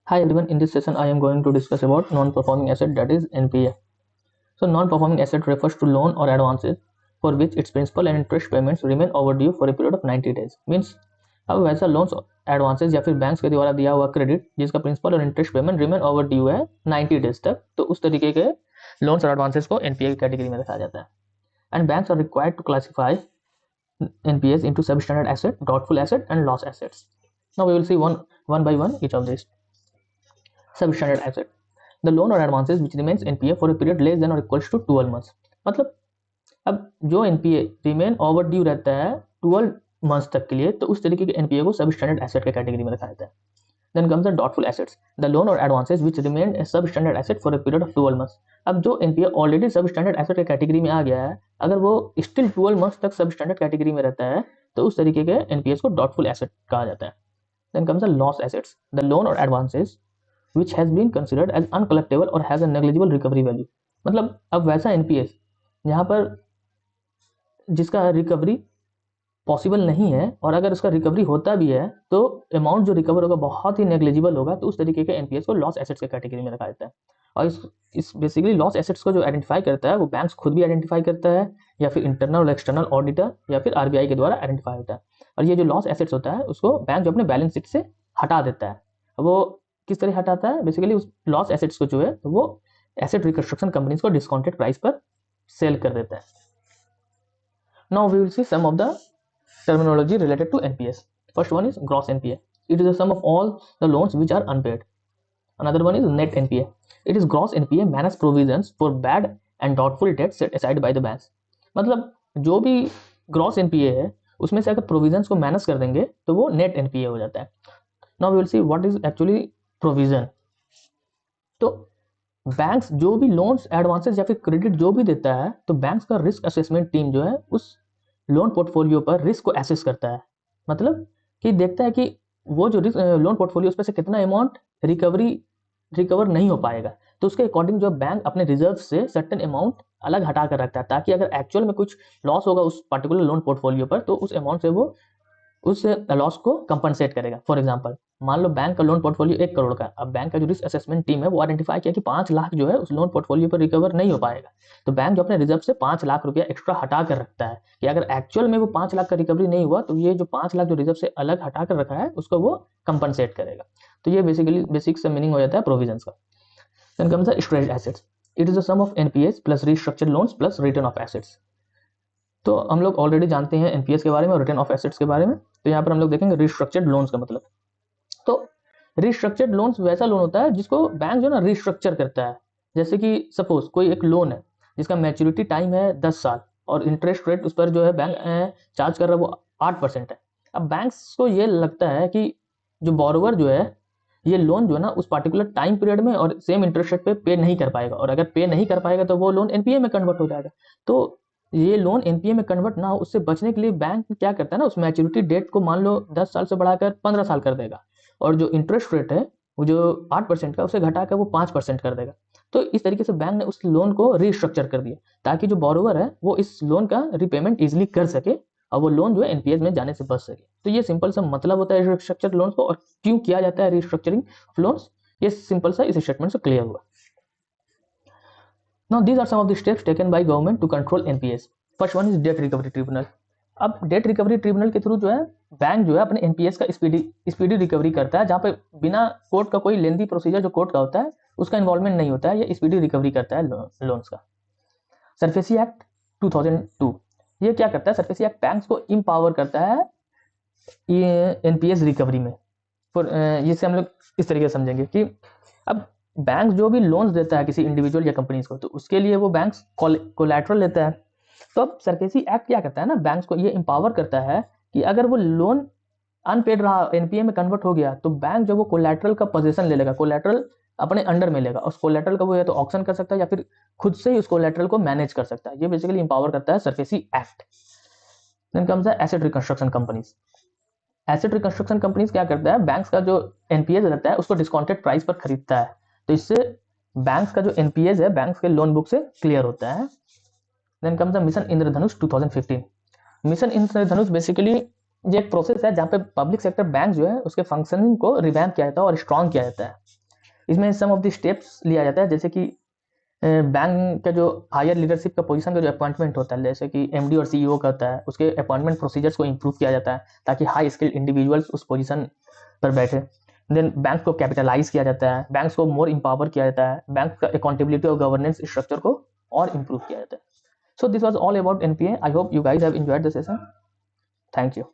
Hi everyone, in this session I am going to discuss about non-performing asset, that is NPA. So non-performing asset refers to loan or advances for which its principal and interest payments remain overdue for a period of 90 days. Means अब वैसा loans advances या फिर banks के द्वारा दिया हुआ credit जिसका principal और इंटरेस्ट पेमेंट रिमेन ओवरड्यू है 90 डेज तक, तो उस तरीके के लोन्स और एडवांसेस को एनपीए की कैटेगरी में रखा जाता है. And banks are required to classify NPAs into substandard asset, doubtful asset and loss assets. Now we will see one by one each of these. Substandard asset, the loan or advances which remains NPA for a period less than or equals to 12 months. मतलब अब जो NPA remain overdue रहता है 12 months तक के लिए, तो उस तरीके के NPA को सब स्टैंडर्ड एसेट के कैटेगरी में रखा जाता है. Then comes the doubtful assets, the loan और advances which remain sub standard asset for a period of 12 months. अब जो NPA already sub standard asset के कैटेगरी में आ गया है, अगर वो स्टिल 12 मंथ्स तक सब स्टैंडर्ड कैटेगरी में रहता है, तो उस तरीके के NPAs को डॉटफुल एसेट कहा जाता है. Then comes the loss assets, the loan और advances which has been considered as uncollectible or has a negligible recovery value. मतलब अब वैसा NPS यहाँ पर जिसका रिकवरी पॉसिबल नहीं है, और अगर उसका रिकवरी होता भी है तो अमाउंट जो रिकवर होगा बहुत ही नेग्लिजिबल होगा, तो उस तरीके के NPS को लॉस एसेट्स के कैटेगरी में रखा जाता है. और इस बेसिकली लॉस एसेट्स को जो आइडेंटिफाई करता है वो बैंक्स खुद भी आइडेंटिफाई करता है, या फिर इंटरनल और एक्सटर्नल ऑडिटर या फिर RBI के द्वारा आइडेंटिफाई होता है. और ये जो लॉस एसेट्स होता है उसको बैंक जो अपने बैलेंस शीट से हटा देता है. वो किस तरह हटाता है? बेसिकली उस लॉस एसेट्स को जो है वो एसेट रिकंस्ट्रक्शन कंपनीज को डिस्काउंटेड प्राइस पर सेल कर देता है. Now we will see some of the terminology related to NPS. First one is gross NPA. It is the sum of all the loans which are unpaid. Another one is net NPA. It is gross NPA minus provisions for bad and doubtful debts set aside by the banks. मतलब जो भी gross NPA है उसमें से अगर provisions को minus कर देंगे तो वो net NPA हो जाता है. Now we will see what is actually provision. तो बैंक्स जो भी लोन्स एडवांसेस या फिर क्रेडिट जो भी देता है, तो बैंक्स का रिस्क असेसमेंट टीम जो है उस लोन पोर्टफोलियो पर रिस्क को एसेस करता है. मतलब कि देखता है कि वो जो लोन पोर्टफोलियो उस पर से कितना अमाउंट रिकवर नहीं हो पाएगा, तो उसके अकॉर्डिंग जो बैंक अपने रिजर्व से सर्टेन अमाउंट अलग हटा कर रखता है, ताकि अगर एक्चुअल में कुछ लॉस होगा उस पर्टिकुलर लोन पोर्टफोलियो पर, तो उस अमाउंट से वो उस लॉस को कंपनसेट करेगा. फॉर एग्जांपल, मान लो बैंक का लोन पोर्टफोलियो 1 करोड़ का, अब बैंक का जो रिस्क असेसमेंट टीम है वो आइडेंटिफाई किया कि 5 लाख जो है उस लोन पोर्टफोलियो पर रिकवर नहीं हो पाएगा, तो बैंक जो अपने रिजर्व से 5 लाख रुपया एक्स्ट्रा हटा कर रखता है कि अगर एक्चुअल में वो 5 लाख का रिकवरी नहीं हुआ तो ये जो 5 लाख जो रिजर्व से अलग हटा कर रखा है उसको वो कंपनसेट करेगा. तो ये बेसिकली बेसिक से मीनिंग हो जाता है प्रोविजंस का. Then comes the stressed assets. It is the sum of NPAs plus restructured loans plus return of assets. तो हम लोग ऑलरेडी जानते हैं NPS के बारे में और रिटर्न ऑफ एसेट्स के बारे में. तो यहाँ पर हम लोग देखेंगे रिस्ट्रक्चर्ड लोन्स का मतलब. तो रिस्ट्रक्चर्ड लोन्स वैसा लोन होता है जिसको बैंक जो ना रिस्ट्रक्चर करता है. जैसे कि सपोज कोई एक लोन है जिसका मैच्योरिटी टाइम है 10 साल और इंटरेस्ट रेट उस पर जो है बैंक चार्ज कर रहा है वो 8% है. अब बैंक्स को ये लगता है कि जो बोरोवर जो है ये लोन जो है ना उस पर्टिकुलर टाइम पीरियड में और सेम इंटरेस्ट रेट पे नहीं कर पाएगा, और अगर पे नहीं कर पाएगा तो वो लोन NPA में कन्वर्ट हो जाएगा. तो ये लोन NPA में कन्वर्ट ना हो उससे बचने के लिए बैंक क्या करता है ना, उस मैच्योरिटी डेट को मान लो 10 साल से बढ़ाकर 15 साल कर देगा, और जो इंटरेस्ट रेट है वो जो 8% का उसे घटाकर वो 5% कर देगा. तो इस तरीके से बैंक ने उस लोन को रीस्ट्रक्चर कर दिया ताकि जो बोरोवर है वो इस लोन का रिपेमेंट इजिली कर सके और वो लोन जो है NPS में जाने से बच सके. तो ये सिंपल सा मतलब होता है रिस्ट्रक्चर लोन को, और क्यों किया जाता है रिस्ट्रक्चरिंग लोन्स, ये सिंपल सा इस स्टेटमेंट से क्लियर हुआ. Now these are some of the steps taken by government to control NPS. First one is debt recovery tribunal. अब डेट रिकवरी ट्रिब्यूनल के थ्रू जो है बैंक जो है अपने NPS का स्पीडी रिकवरी करता है, जहाँ पे बिना कोर्ट का कोई लेंदी प्रोसीजर जो कोर्ट का होता है उसका इन्वॉल्वमेंट नहीं होता है, ये स्पीडी रिकवरी करता है लोन्स का. सरफेसी एक्ट 2002 ये क्या करता है? सरफेसी एक्ट बैंक्स को इम्पावर करता है ये NPS रिकवरी में. ये से हम लोग इस तरीके से समझेंगे कि अब बैंक जो भी लोन्स देता है किसी इंडिविजुअल या कंपनीज को, तो उसके लिए वो बैंक कोलैटरल लेता है. तो अब सरफेसी एक्ट क्या करता है ना, बैंक्स को ये एम्पावर करता है कि अगर वो लोन अनपेड रहा, NPA में कन्वर्ट हो गया, तो बैंक जो वो कोलैटरल का पोजीशन ले लेगा, कोलैटरल अपने अंडर में लेगा, उस कोलैटरल का वो या तो ऑक्शन कर सकता है या फिर खुद से ही उस कोलैटरल को मैनेज कर सकता है. ये बेसिकली एम्पावर करता है SARFAESI act. Then comes the asset reconstruction companies. Asset reconstruction companies क्या करता है? बैंक्स का जो NPS रहता है उसको डिस्काउंटेड प्राइस पर खरीदता है, तो इससे बैंक्स का जो NPS है बैंक्स के लोन बुक से क्लियर होता है. Then comes the mission Indradhanush 2015. Mission Indradhanush basically ये एक प्रोसेस है जहाँ पे पब्लिक सेक्टर बैंक जो है उसके फंक्शनिंग को रिवैम्प किया जाता है और स्ट्रॉन्ग किया जाता है। इसमें सम ऑफ द स्टेप्स लिया जाता है, जैसे कि बैंक का जो हायर लीडरशिप का पोजीशन का जो अपॉइंटमेंट होता है, जैसे कि एमडी और सीईओ का होता है, उसके अपॉइंटमेंट प्रोसीजर्स को इंप्रूव किया जाता है ताकि हाई स्किल्ड इंडिविजुअल्स उस पोजीशन पर बैठे। देन बैंक को कैपिटलाइज किया जाता है, बैंक्स को मोर इंपावर किया जाता है, बैंक का अकाउंटेबिलिटी और गवर्नेंस स्ट्रक्चर को और इंप्रूव किया जाता है। So this was all about NPA. I hope you guys have enjoyed the session. Thank you.